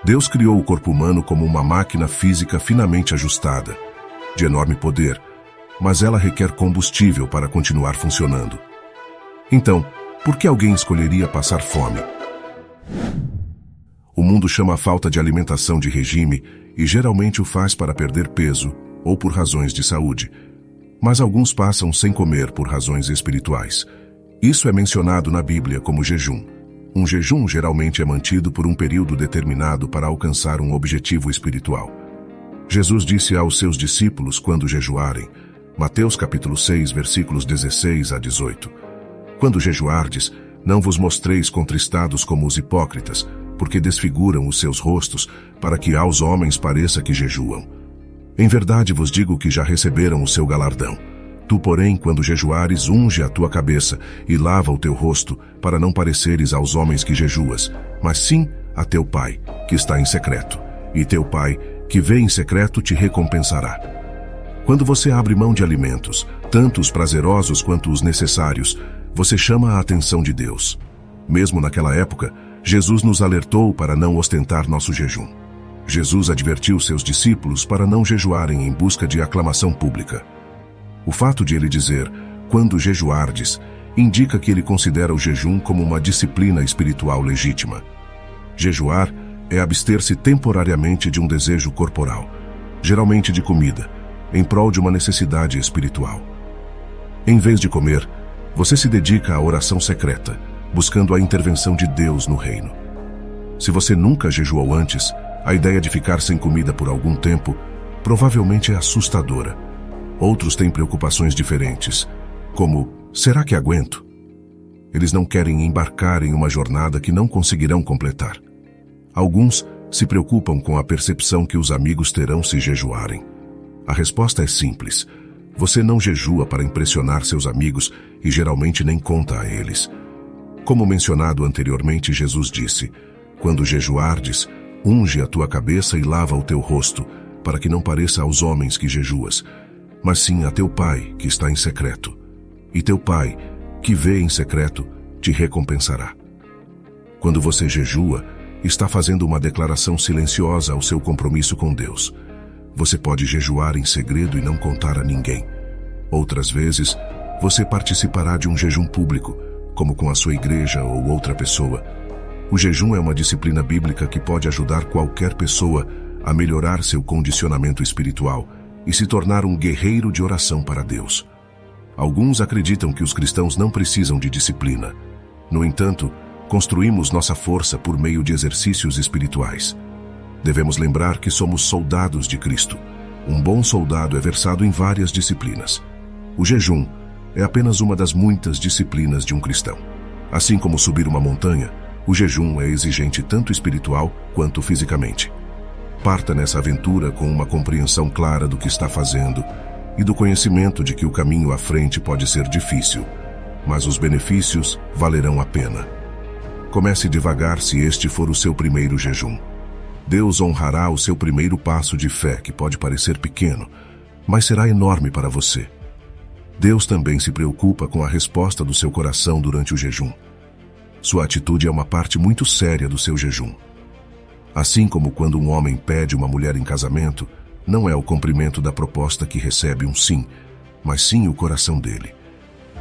Deus criou o corpo humano como uma máquina física finamente ajustada, de enorme poder, mas ela requer combustível para continuar funcionando. Então, por que alguém escolheria passar fome? O mundo chama a falta de alimentação de regime e geralmente o faz para perder peso ou por razões de saúde. Mas alguns passam sem comer por razões espirituais. Isso é mencionado na Bíblia como jejum. Um jejum geralmente é mantido por um período determinado para alcançar um objetivo espiritual. Jesus disse aos seus discípulos quando jejuarem, Mateus capítulo 6, versículos 16 a 18. Quando jejuardes, não vos mostreis contristados como os hipócritas, porque desfiguram os seus rostos, para que aos homens pareça que jejuam. Em verdade vos digo que já receberam o seu galardão. Tu, porém, quando jejuares, unge a tua cabeça e lava o teu rosto, para não pareceres aos homens que jejuas, mas sim a teu Pai, que está em secreto. E teu Pai, que vê em secreto, te recompensará. Quando você abre mão de alimentos, tanto os prazerosos quanto os necessários, você chama a atenção de Deus. Mesmo naquela época, Jesus nos alertou para não ostentar nosso jejum. Jesus advertiu seus discípulos para não jejuarem em busca de aclamação pública. O fato de ele dizer, quando jejuardes, indica que ele considera o jejum como uma disciplina espiritual legítima. Jejuar é abster-se temporariamente de um desejo corporal, geralmente de comida, em prol de uma necessidade espiritual. Em vez de comer, você se dedica à oração secreta, buscando a intervenção de Deus no reino. Se você nunca jejuou antes, a ideia de ficar sem comida por algum tempo provavelmente é assustadora. Outros têm preocupações diferentes, como, será que aguento? Eles não querem embarcar em uma jornada que não conseguirão completar. Alguns se preocupam com a percepção que os amigos terão se jejuarem. A resposta é simples. Você não jejua para impressionar seus amigos e geralmente nem conta a eles. Como mencionado anteriormente, Jesus disse, quando jejuardes, unge a tua cabeça e lava o teu rosto, para que não pareça aos homens que jejuas, mas sim a teu Pai, que está em secreto. E teu Pai, que vê em secreto, te recompensará. Quando você jejua, está fazendo uma declaração silenciosa ao seu compromisso com Deus. Você pode jejuar em segredo e não contar a ninguém. Outras vezes, você participará de um jejum público, como com a sua igreja ou outra pessoa. O jejum é uma disciplina bíblica que pode ajudar qualquer pessoa a melhorar seu condicionamento espiritual e se tornar um guerreiro de oração para Deus. Alguns acreditam que os cristãos não precisam de disciplina. No entanto, construímos nossa força por meio de exercícios espirituais. Devemos lembrar que somos soldados de Cristo. Um bom soldado é versado em várias disciplinas. O jejum é apenas uma das muitas disciplinas de um cristão. Assim como subir uma montanha, o jejum é exigente tanto espiritual quanto fisicamente. Parta nessa aventura com uma compreensão clara do que está fazendo e do conhecimento de que o caminho à frente pode ser difícil, mas os benefícios valerão a pena. Comece devagar se este for o seu primeiro jejum. Deus honrará o seu primeiro passo de fé, que pode parecer pequeno, mas será enorme para você. Deus também se preocupa com a resposta do seu coração durante o jejum. Sua atitude é uma parte muito séria do seu jejum. Assim como quando um homem pede uma mulher em casamento, não é o cumprimento da proposta que recebe um sim, mas sim o coração dele.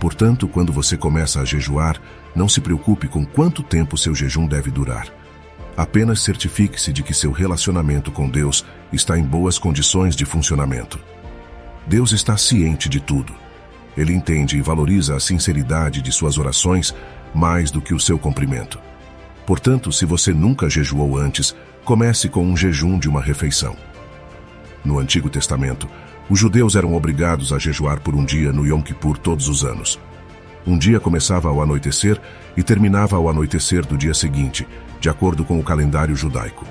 Portanto, quando você começa a jejuar, não se preocupe com quanto tempo seu jejum deve durar. Apenas certifique-se de que seu relacionamento com Deus está em boas condições de funcionamento. Deus está ciente de tudo. Ele entende e valoriza a sinceridade de suas orações mais do que o seu cumprimento. Portanto, se você nunca jejuou antes, comece com um jejum de uma refeição. No Antigo Testamento, os judeus eram obrigados a jejuar por um dia no Yom Kippur todos os anos. Um dia começava ao anoitecer e terminava ao anoitecer do dia seguinte, de acordo com o calendário judaico.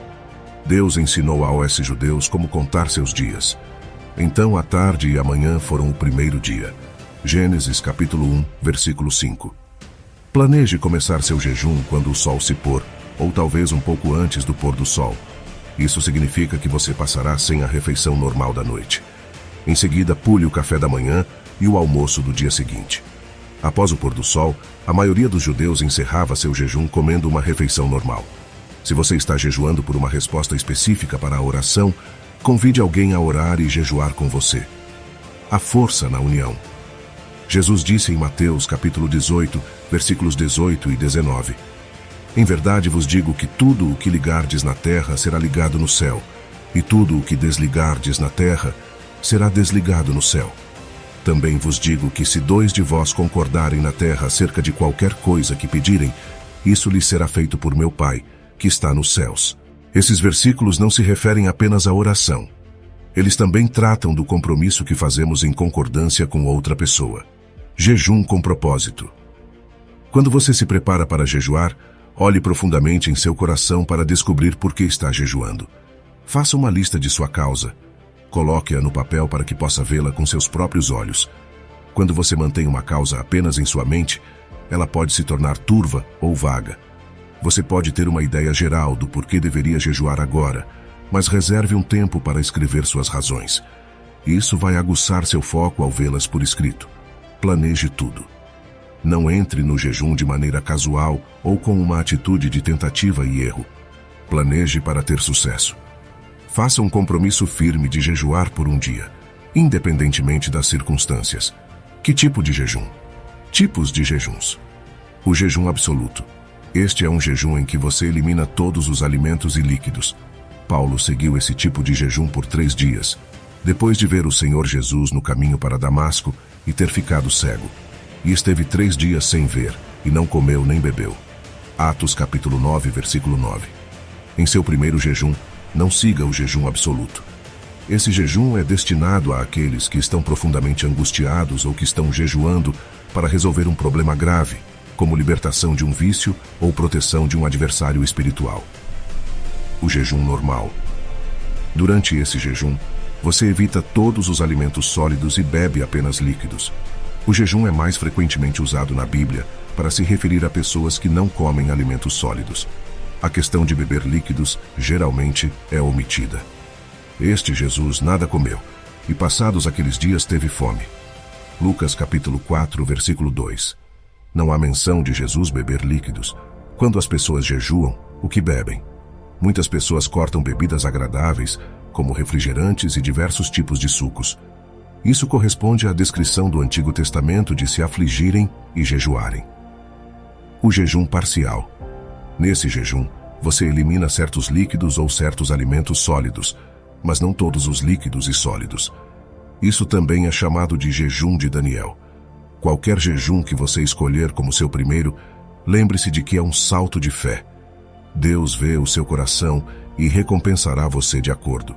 Deus ensinou aos judeus como contar seus dias. Então a tarde e a manhã foram o primeiro dia. Gênesis capítulo 1, versículo 5. Planeje começar seu jejum quando o sol se pôr, ou talvez um pouco antes do pôr do sol. Isso significa que você passará sem a refeição normal da noite. Em seguida, pule o café da manhã e o almoço do dia seguinte. Após o pôr do sol, a maioria dos judeus encerrava seu jejum comendo uma refeição normal. Se você está jejuando por uma resposta específica para a oração, convide alguém a orar e jejuar com você. A força na união. Jesus disse em Mateus capítulo 18, versículos 18 e 19: Em verdade vos digo que tudo o que ligardes na terra será ligado no céu, e tudo o que desligardes na terra será desligado no céu. Também vos digo que se 2 de vós concordarem na terra acerca de qualquer coisa que pedirem, isso lhes será feito por meu Pai, que está nos céus. Esses versículos não se referem apenas à oração. Eles também tratam do compromisso que fazemos em concordância com outra pessoa. Jejum com propósito. Quando você se prepara para jejuar, olhe profundamente em seu coração para descobrir por que está jejuando. Faça uma lista de sua causa. Coloque-a no papel para que possa vê-la com seus próprios olhos. Quando você mantém uma causa apenas em sua mente, ela pode se tornar turva ou vaga. Você pode ter uma ideia geral do porquê deveria jejuar agora, mas reserve um tempo para escrever suas razões. Isso vai aguçar seu foco ao vê-las por escrito. Planeje tudo. Não entre no jejum de maneira casual ou com uma atitude de tentativa e erro. Planeje para ter sucesso. Faça um compromisso firme de jejuar por um dia, independentemente das circunstâncias. Que tipo de jejum? Tipos de jejuns. O jejum absoluto. Este é um jejum em que você elimina todos os alimentos e líquidos. Paulo seguiu esse tipo de jejum por 3 dias, depois de ver o Senhor Jesus no caminho para Damasco e ter ficado cego. E esteve 3 dias sem ver, e não comeu nem bebeu. Atos capítulo 9, versículo 9. Em seu primeiro jejum, não siga o jejum absoluto. Esse jejum é destinado àqueles que estão profundamente angustiados ou que estão jejuando para resolver um problema grave, como libertação de um vício ou proteção de um adversário espiritual. O jejum normal. Durante esse jejum, você evita todos os alimentos sólidos e bebe apenas líquidos. O jejum é mais frequentemente usado na Bíblia para se referir a pessoas que não comem alimentos sólidos. A questão de beber líquidos geralmente é omitida. Este Jesus nada comeu, e passados aqueles dias teve fome. Lucas capítulo 4, versículo 2. Não há menção de Jesus beber líquidos. Quando as pessoas jejuam, o que bebem? Muitas pessoas cortam bebidas agradáveis, como refrigerantes e diversos tipos de sucos. Isso corresponde à descrição do Antigo Testamento de se afligirem e jejuarem. O jejum parcial. Nesse jejum, você elimina certos líquidos ou certos alimentos sólidos, mas não todos os líquidos e sólidos. Isso também é chamado de jejum de Daniel. Qualquer jejum que você escolher como seu primeiro, lembre-se de que é um salto de fé. Deus vê o seu coração e recompensará você de acordo.